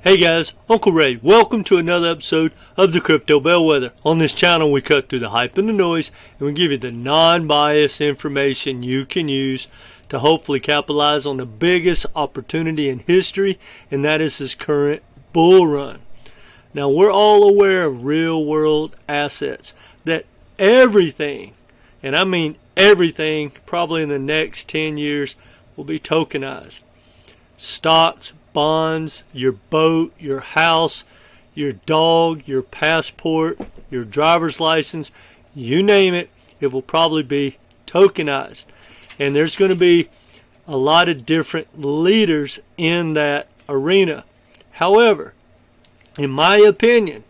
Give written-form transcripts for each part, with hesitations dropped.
Hey guys, Uncle Ray. Welcome to another episode of the Crypto Bellwether. On this channel we cut through the hype and the noise and we give you the non-biased information you can use to hopefully capitalize on the biggest opportunity in history, and that is this current bull run. Now we're all aware of real world assets, that everything, and I mean everything, probably in the next 10 years will be tokenized. Stocks, bonds, your boat, your house, your dog, your passport, your driver's license, you name it, it will probably be tokenized. And there's going to be a lot of different leaders in that arena. However, in my opinion,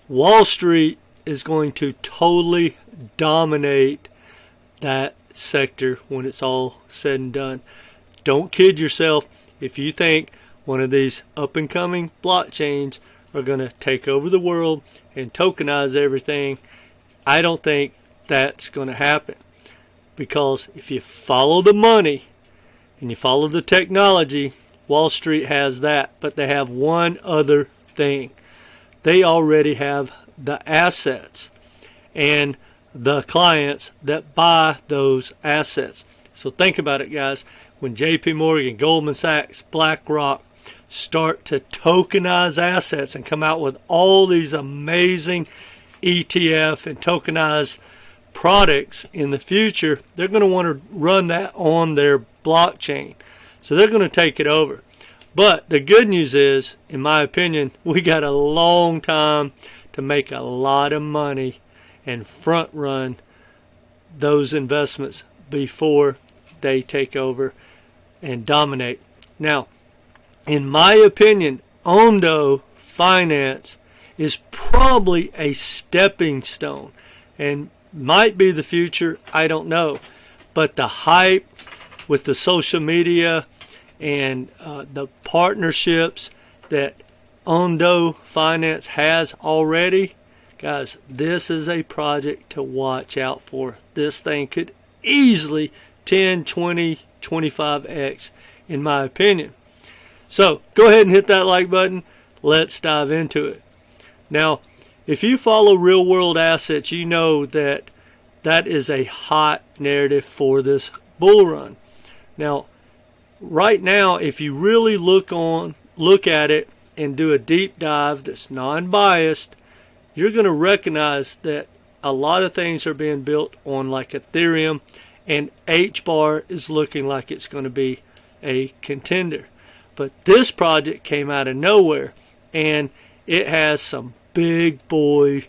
Wall Street is going to totally dominate that sector when it's all said and done. Don't kid yourself if you think one of these up-and-coming blockchains are going to take over the world and tokenize everything. I don't think that's going to happen, because if you follow the money and you follow the technology, Wall Street has that, but they have one other thing. They already have the assets and the clients that buy those assets. So think about it, guys. When JP Morgan, Goldman Sachs, BlackRock start to tokenize assets and come out with all these amazing ETF and tokenized products in the future, they're going to want to run that on their blockchain. So they're going to take it over. But the good news is, in my opinion, we got a long time to make a lot of money and front run those investments before they take over and dominate. Now, in my opinion, Ondo Finance is probably a stepping stone and might be the future. I don't know. But the hype with the social media and the partnerships that Ondo Finance has already, guys, this is a project to watch out for. This thing could easily 10, 20, 25x in my opinion. So go ahead and hit that like button. Let's dive into it. Now, if you follow real world assets, you know that that is a hot narrative for this bull run. Now, right now, if you really look at it and do a deep dive that's non-biased, you're going to recognize that a lot of things are being built on like Ethereum, and HBAR is looking like it's going to be a contender. But this project came out of nowhere, and it has some big boy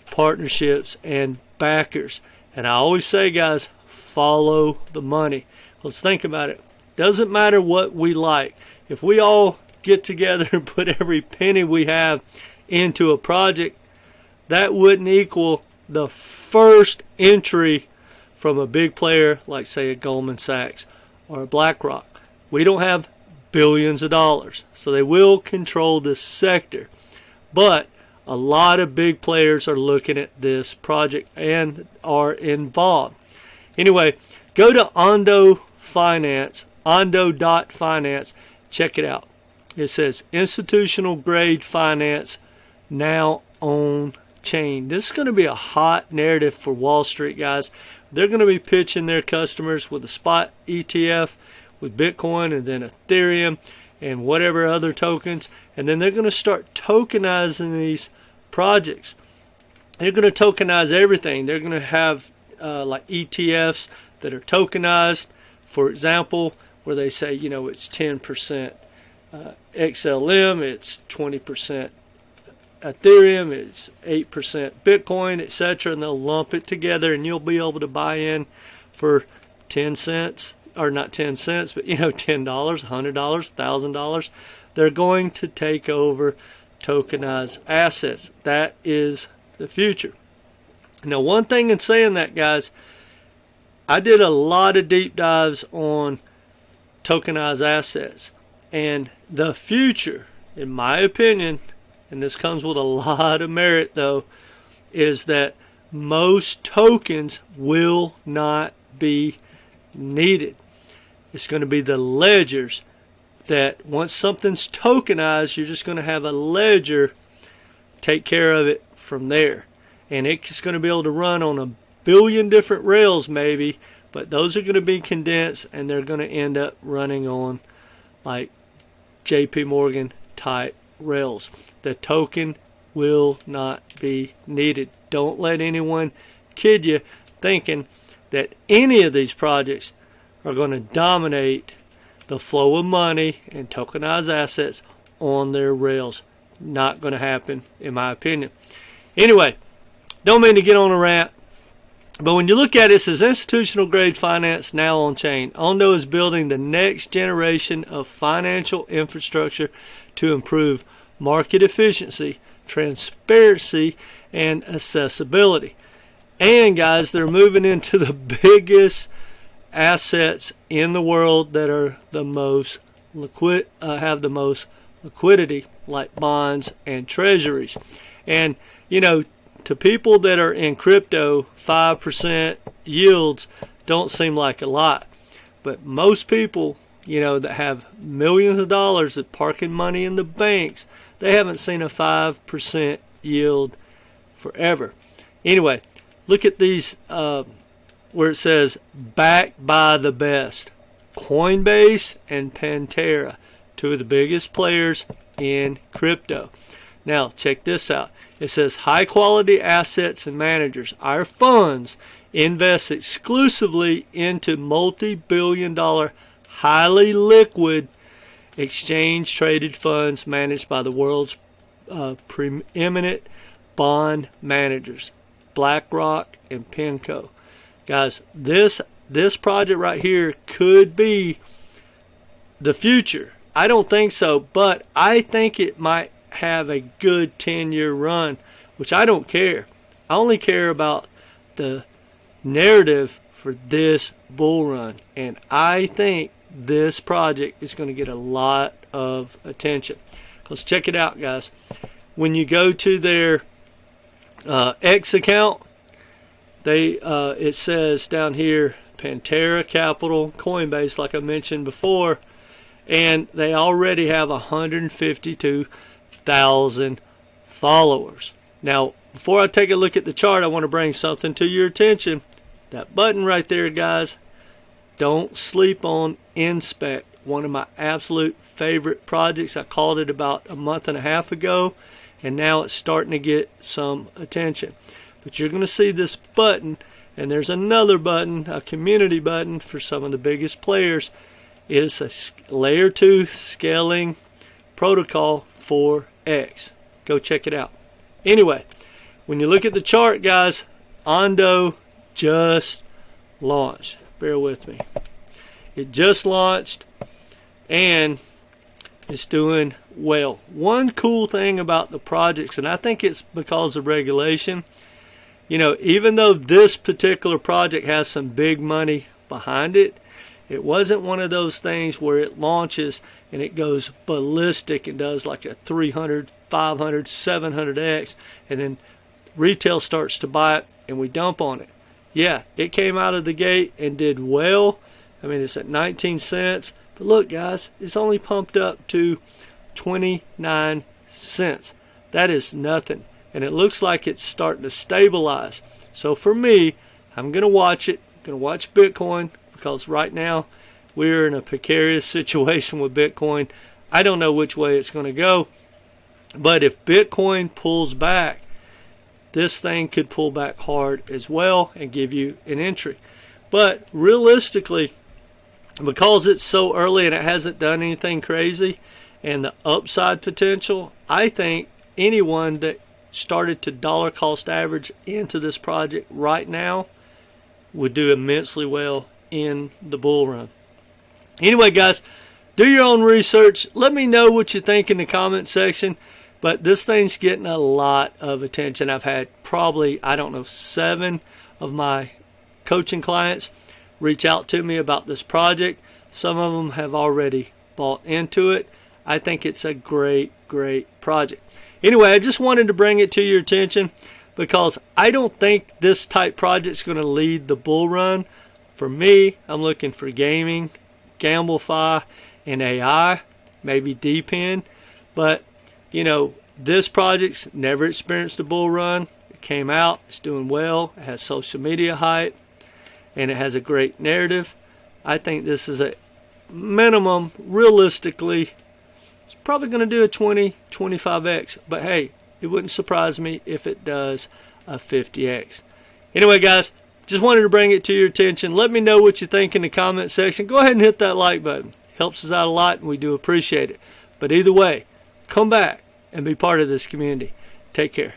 partnerships and backers. And I always say, guys, follow the money. Let's think about it. Doesn't matter what we like. If we all get together and put every penny we have into a project, that wouldn't equal the first entry from a big player like, say, a Goldman Sachs or a BlackRock. We don't have billions of dollars, so they will control this sector. But a lot of big players are looking at this project and are involved. Anyway, go to Ondo Finance, Ondo.finance. Check it out. It says institutional grade finance now on chain. This is going to be a hot narrative for Wall Street, guys. They're going to be pitching their customers with a spot ETF, with Bitcoin and then Ethereum and whatever other tokens, and then they're going to start tokenizing these projects. They're going to tokenize everything. They're going to have like ETFs that are tokenized, for example, where they say, you know, it's 10% XLM, it's 20% Ethereum, it's 8% Bitcoin, etc., and they'll lump it together, and you'll be able to buy in for 10 cents, or not 10 cents, but, you know, $10, $100, $1,000. They're going to take over tokenized assets. That is the future. Now, one thing in saying that, guys, I did a lot of deep dives on tokenized assets, and the future, in my opinion, and this comes with a lot of merit though, is that most tokens will not be needed. It's going to be the ledgers that once something's tokenized, you're just going to have a ledger take care of it from there. And it's going to be able to run on a billion different rails maybe, but those are going to be condensed and they're going to end up running on like JP Morgan type rails. The token will not be needed. Don't let anyone kid you thinking that any of these projects are going to dominate the flow of money and tokenized assets on their rails. Not going to happen, in my opinion. Anyway, don't mean to get on a rant, but when you look at it, it says institutional grade finance now on chain. Ondo is building the next generation of financial infrastructure to improve market efficiency, transparency, and accessibility. And guys, they're moving into the biggest assets in the world that are the most have the most liquidity, like bonds and treasuries. And you know, to people that are in crypto, 5% yields don't seem like a lot, but most people, you know, that have millions of dollars that parking money in the banks, they haven't seen a 5% yield forever. Anyway, look at these where it says backed by the best. Coinbase and Pantera, two of the biggest players in crypto. Now check this out. It says high quality assets and managers. Our funds invest exclusively into multi-billion dollar, highly liquid, exchange traded funds managed by the world's preeminent bond managers, BlackRock and PIMCO. Guys, this project right here could be the future. I don't think so, but I think it might have a good 10-year run, which I don't care. I only care about the narrative for this bull run, and I think this project is going to get a lot of attention. Let's check it out, guys. When you go to their X account, it says down here Pantera Capital, Coinbase, like I mentioned before, and they already have 152,000 followers. Now, before I take a look at the chart, I want to bring something to your attention. That button right there, guys, don't sleep on Inspect. One of my absolute favorite projects. I called it about a month and a half ago, and now it's starting to get some attention. But you're going to see this button, and there's another button, a community button for some of the biggest players. It's a layer 2 scaling protocol for X. Go check it out. Anyway, when you look at the chart, guys, Ondo just launched. Bear with me. It just launched and it's doing well. One cool thing about the projects, and I think it's because of regulation, you know, even though this particular project has some big money behind it, it wasn't one of those things where it launches and it goes ballistic and does like a 300, 500, 700x, and then retail starts to buy it and we dump on it. Yeah, it came out of the gate and did well. I mean, it's at 19 cents. But look, guys, it's only pumped up to 29 cents. That is nothing. And it looks like it's starting to stabilize. So for me, I'm going to watch it. I'm going to watch Bitcoin, because right now we're in a precarious situation with Bitcoin. I don't know which way it's going to go. But if Bitcoin pulls back, this thing could pull back hard as well and give you an entry. But realistically, because it's so early and it hasn't done anything crazy, and the upside potential, I think anyone that started to dollar cost average into this project right now would do immensely well in the bull run. Anyway, guys, do your own research. Let me know what you think in the comment section. But this thing's getting a lot of attention. I've had probably, 7 of my coaching clients reach out to me about this project. Some of them have already bought into it. I think it's a great, great project. Anyway, I just wanted to bring it to your attention because I don't think this type project is going to lead the bull run. For me, I'm looking for gaming, GambleFi, and AI. maybe deep in. But, you know, this project's never experienced a bull run. It came out, it's doing well, it has social media hype, and it has a great narrative. I think this is a minimum, realistically, it's probably going to do a 20-25x. But hey, it wouldn't surprise me if it does a 50x. Anyway, guys, just wanted to bring it to your attention. Let me know what you think in the comment section. Go ahead and hit that like button. Helps us out a lot, and we do appreciate it. But either way, come back and be part of this community. Take care.